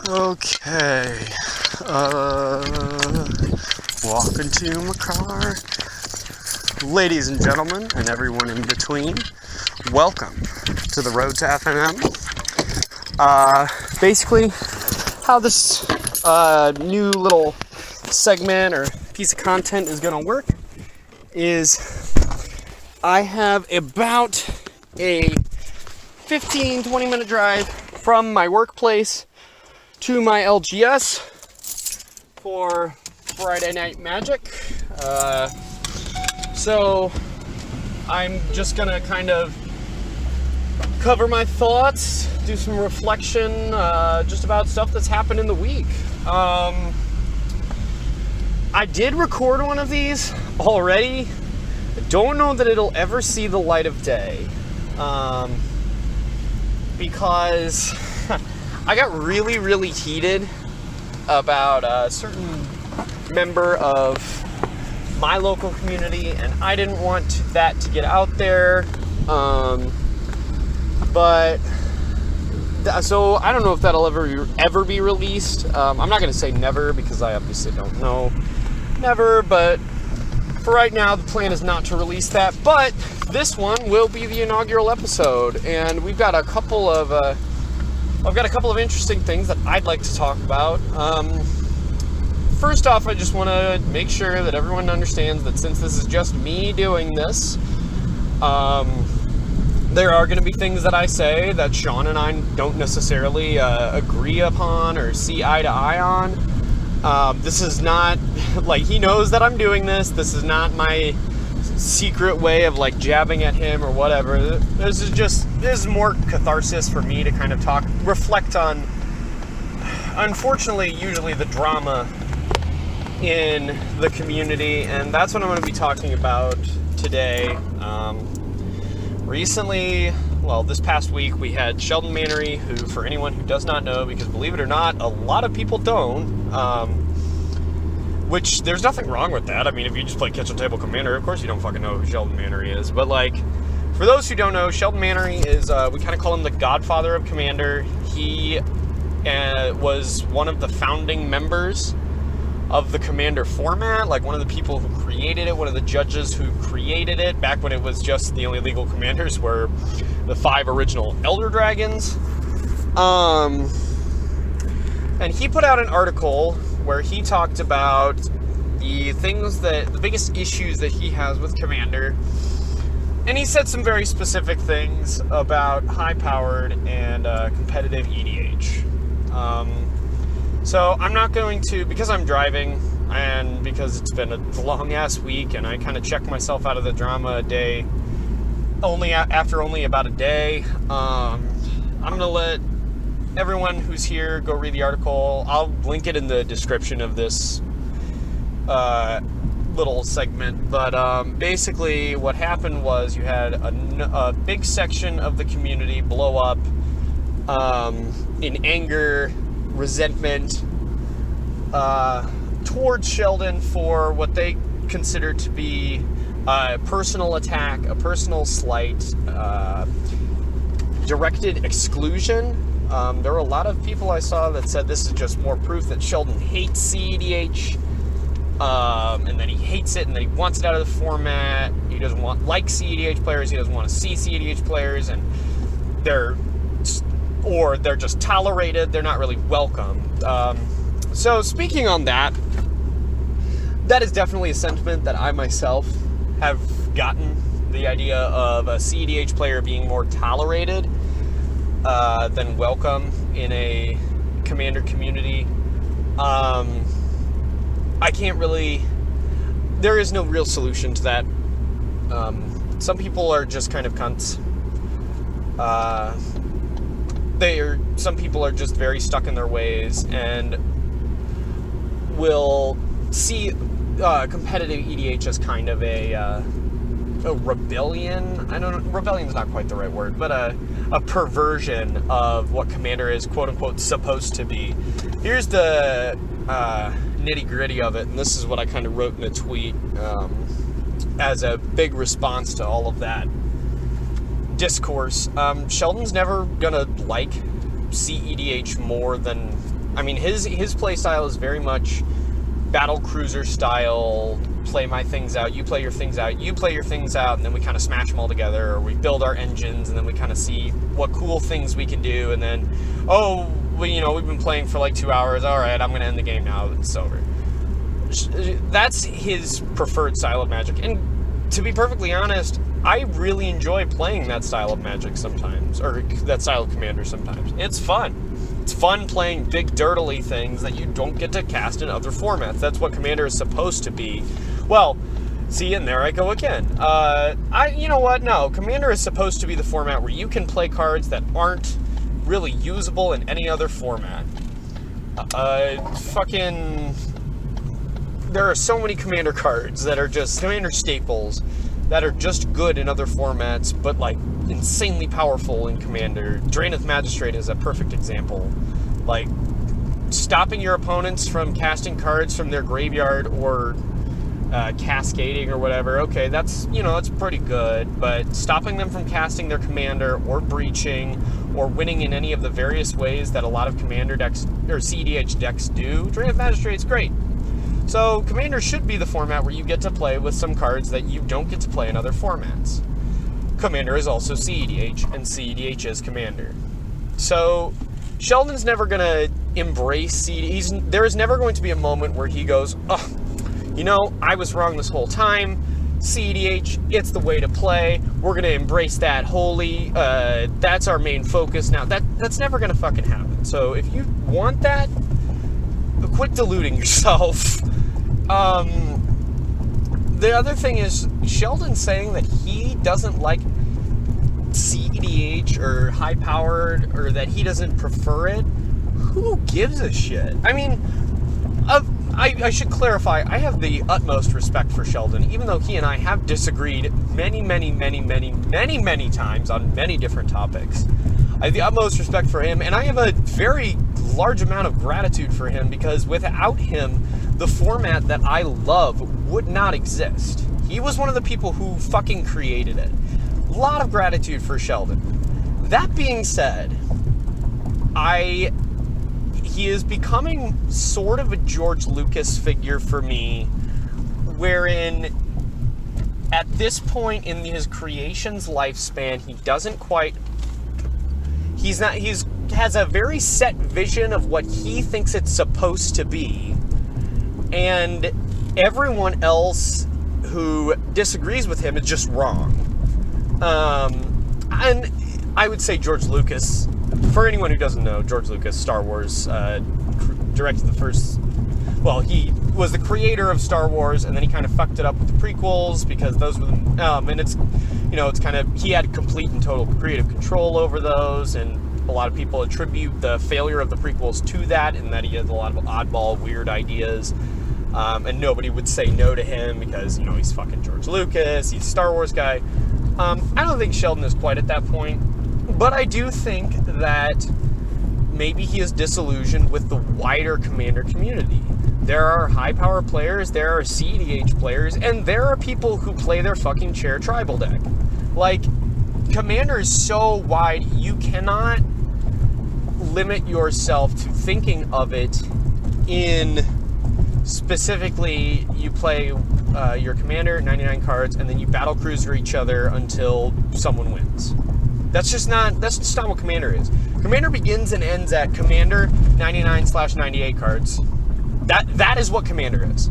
Okay, walking to my car. Ladies and gentlemen, and everyone in between, welcome to the road to FNM. Basically, how this new little segment or piece of content is going to work is I have about a 15-20 minute drive from my workplace to my LGS for Friday Night Magic. So I'm just gonna kind of cover my thoughts, do some reflection, just about stuff that's happened in the week. I did record one of these already. I don't know that it'll ever see the light of day, because I got really heated about a certain member of my local community, and I didn't want that to get out there. But so I don't know if that'll ever be released. I'm not going to say never because I obviously don't know never, but for right now the plan is not to release that. But this one will be the inaugural episode, and we've got a couple of I've got a couple of interesting things that I'd like to talk about. First off, I just want to make sure that everyone understands that since this is just me doing this, there are going to be things that I say that Sean and I don't necessarily agree upon or see eye to eye on. This is not, like, he knows that I'm doing this. This is not my secret way of, like, jabbing at him or whatever. This is more catharsis for me to kind of reflect on, unfortunately, usually the drama in the community, and that's what I'm going to be talking about today. Recently, this past week, we had Sheldon Mennery, who, for anyone who does not know, because believe it or not, a lot of people don't, which there's nothing wrong with that. I mean, if you just play Kitchen Table Commander, of course you don't fucking know who Sheldon Mennery is. But, like, for those who don't know, Sheldon Mennery is, we kind of call him the godfather of Commander. He was one of the founding members of the Commander format, like one of the people who created it, one of the judges who created it, back when it was just the only legal commanders were the 5 original Elder Dragons. And he put out an article where he talked about the biggest issues that he has with Commander. And he said some very specific things about high-powered and competitive EDH. So I'm not going to, because I'm driving and because it's been a long-ass week and I kind of check myself out of the drama after only about a day, I'm going to let everyone who's here go read the article. I'll link it in the description of this little segment. But basically what happened was you had a big section of the community blow up in anger, resentment towards Sheldon for what they consider to be a personal attack, a personal slight, directed exclusion. There were a lot of people I saw that said this is just more proof that Sheldon hates CEDH, and that he hates it and that he wants it out of the format. He doesn't like CEDH players, he doesn't want to see CEDH players, and they're just tolerated, they're not really welcome. So speaking on that is definitely a sentiment that I myself have gotten, the idea of a CEDH player being more tolerated than welcome in a Commander community. There is no real solution to that. Some people are just kind of cunts. Some people are just very stuck in their ways and will see competitive EDH as kind of a rebellion. I don't know, rebellion's not quite the right word, but a perversion of what Commander is, quote unquote, supposed to be. Here's the nitty gritty of it, and this is what I kind of wrote in a tweet as a big response to all of that discourse. Sheldon's never gonna like CEDH more than I mean, his play style is very much battle cruiser style. Play my things out, you play your things out, you play your things out, and then we kind of smash them all together, or we build our engines, and then we kind of see what cool things we can do, and then, we've been playing for like 2 hours, all right, I'm going to end the game now, it's over. That's his preferred style of Magic, and to be perfectly honest, I really enjoy playing that style of Magic sometimes, or that style of Commander sometimes. It's fun. It's fun playing big dirtily things that you don't get to cast in other formats. That's what Commander is supposed to be. Well, see, and there I go again. No, Commander is supposed to be the format where you can play cards that aren't really usable in any other format. There are so many Commander cards that are just Commander staples that are just good in other formats, but like insanely powerful in Commander. Draenith Magistrate is a perfect example. Like, stopping your opponents from casting cards from their graveyard or cascading or whatever, okay, that's pretty good, but stopping them from casting their Commander or breaching or winning in any of the various ways that a lot of Commander decks or CEDH decks do, Draenith Magistrate's great. So Commander should be the format where you get to play with some cards that you don't get to play in other formats. Commander is also CEDH, and CEDH is Commander. So Sheldon's never going to embrace CEDH. There is never going to be a moment where he goes, I was wrong this whole time. CEDH, it's the way to play. We're going to embrace that wholly. That's our main focus now. That's never going to fucking happen. So if you want that, quit deluding yourself. The other thing is, Sheldon saying that he doesn't like CEDH or high-powered, or that he doesn't prefer it. Who gives a shit? I mean, I should clarify, I have the utmost respect for Sheldon, even though he and I have disagreed many, many, many, many, many, many times on many different topics. I have the utmost respect for him, and I have a very large amount of gratitude for him, because without him, the format that I love would not exist. He was one of the people who fucking created it. A lot of gratitude for Sheldon. That being said, he is becoming sort of a George Lucas figure for me, wherein at this point in his creation's lifespan, he doesn't quite... He has a very set vision of what he thinks it's supposed to be, and everyone else who disagrees with him is just wrong. And I would say George Lucas, for anyone who doesn't know, George Lucas, Star Wars, directed the first... Well, he was the creator of Star Wars, and then he kind of fucked it up with the prequels, because those were the... and it's, it's kind of... He had complete and total creative control over those, and a lot of people attribute the failure of the prequels to that, and that he has a lot of oddball, weird ideas. And nobody would say no to him because, he's fucking George Lucas, he's a Star Wars guy. I don't think Sheldon is quite at that point, but I do think that maybe he is disillusioned with the wider Commander community. There are high-power players, there are CEDH players, and there are people who play their fucking chair tribal deck. Like, Commander is so wide, you cannot limit yourself to thinking of it in... Specifically, you play your Commander, 99 cards, and then you battle cruiser each other until someone wins. That's just not what Commander is. Commander begins and ends at Commander 99/98 cards. That is what Commander is.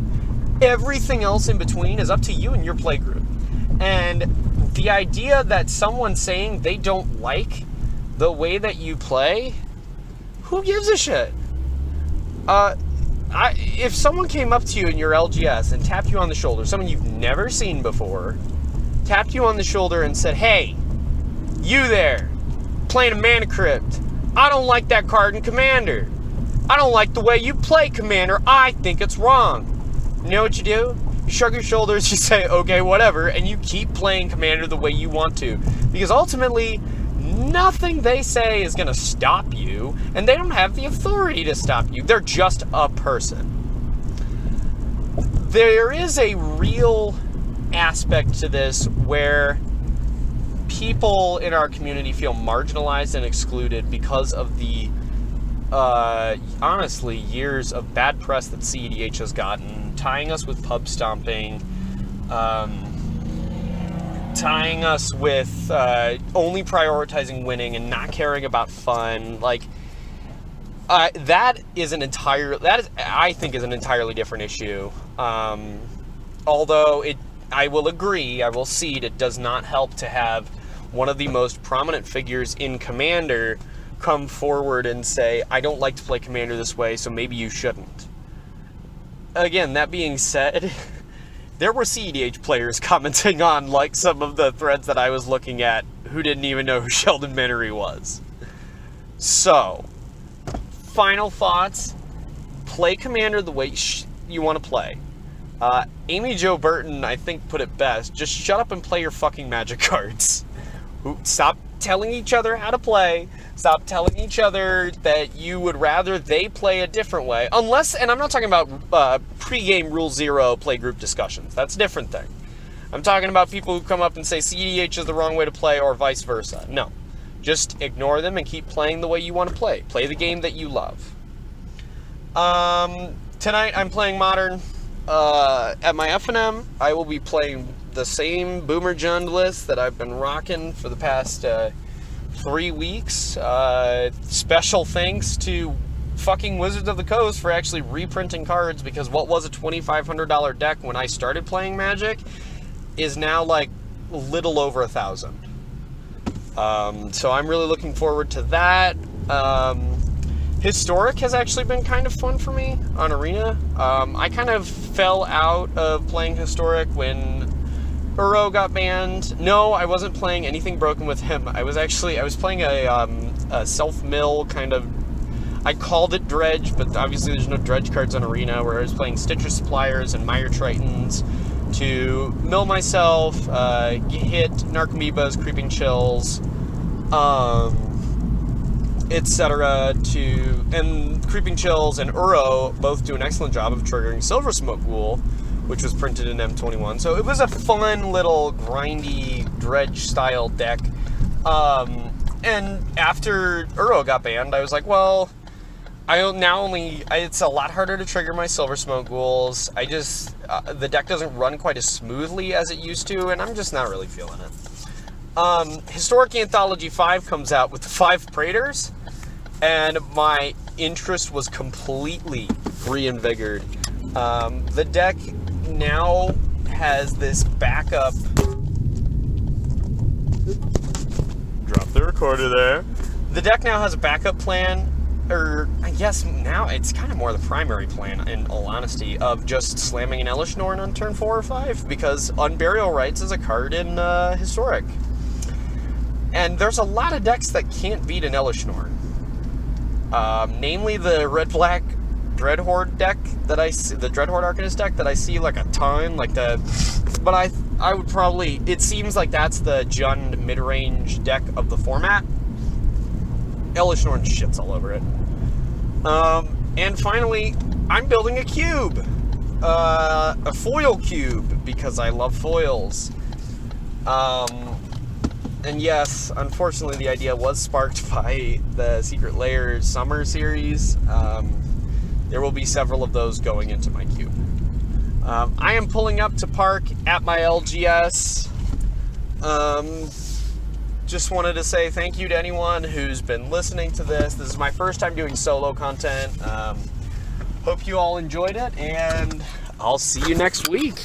Everything else in between is up to you and your play group. And the idea that someone saying they don't like the way that you play, who gives a shit? If someone came up to you in your LGS and tapped you on the shoulder, someone you've never seen before, tapped you on the shoulder and said, "Hey, you there, playing a Mana Crypt, I don't like that card in Commander. I don't like the way you play Commander. I think it's wrong." You know what you do? You shrug your shoulders, you say, "Okay, whatever," and you keep playing Commander the way you want to. Because ultimately, nothing they say is going to stop you, and they don't have the authority to stop you. They're just a person. There is a real aspect to this where people in our community feel marginalized and excluded because of the honestly, years of bad press that CEDH has gotten, tying us with pub stomping, tying us with only prioritizing winning and not caring about fun. Like, I think, is an entirely different issue. Although I will agree, I will cede, it does not help to have one of the most prominent figures in Commander come forward and say, I don't like to play Commander this way, so maybe you shouldn't. Again, that being said, there were CEDH players commenting on, like, some of the threads that I was looking at who didn't even know who Sheldon Mennery was. So, final thoughts. Play Commander the way you want to play. Amy Jo Burton, I think, put it best. Just shut up and play your fucking Magic cards. Stop telling each other how to play. Stop telling each other that you would rather they play a different way. Unless, and I'm not talking about pre-game Rule Zero play group discussions. That's a different thing. I'm talking about people who come up and say CEDH is the wrong way to play or vice versa. No. Just ignore them and keep playing the way you want to play. Play the game that you love. Tonight I'm playing Modern. At my FNM, I will be playing the same Boomer Jund list that I've been rocking for the past 3 weeks. Special thanks to fucking Wizards of the Coast for actually reprinting cards, because what was a $2,500 deck when I started playing Magic is now like a little over 1,000. So I'm really looking forward to that. Historic has actually been kind of fun for me on Arena. I kind of fell out of playing Historic when Uro got banned. No, I wasn't playing anything broken with him. I was playing a self-mill kind of, I called it Dredge, but obviously there's no Dredge cards on Arena, where I was playing Stitcher Suppliers and Mire Tritons to mill myself, hit Narcomoebas, Creeping Chills, etc. And Creeping Chills and Uro both do an excellent job of triggering Silver Smoke Ghoul, which was printed in M21. So it was a fun little grindy Dredge style deck. And after Uro got banned, I was like, well, it's a lot harder to trigger my Silver Smoke Ghouls. The deck doesn't run quite as smoothly as it used to, and I'm just not really feeling it. Historic Anthology 5 comes out with the 5 Praetors, and my interest was completely reinvigorated. The deck now has this backup. Drop the recorder there. The deck now has a backup plan, or I guess now it's kind of more the primary plan, in all honesty, of just slamming an Elish Norn on turn 4 or 5, because Unburial Rites is a card in Historic. And there's a lot of decks that can't beat an Elish Norn. Namely the red-black Dreadhorde deck that I see, the Dreadhorde Arcanist deck that I see like a ton, but I would probably, it seems like that's the Jund mid-range deck of the format. Elish Norn shits all over it. And finally, I'm building a cube. A foil cube, because I love foils. And yes, unfortunately, the idea was sparked by the Secret Layers Summer series. There will be several of those going into my cube. I am pulling up to park at my LGS. Just wanted to say thank you to anyone who's been listening to this. This is my first time doing solo content. Hope you all enjoyed it, and I'll see you next week.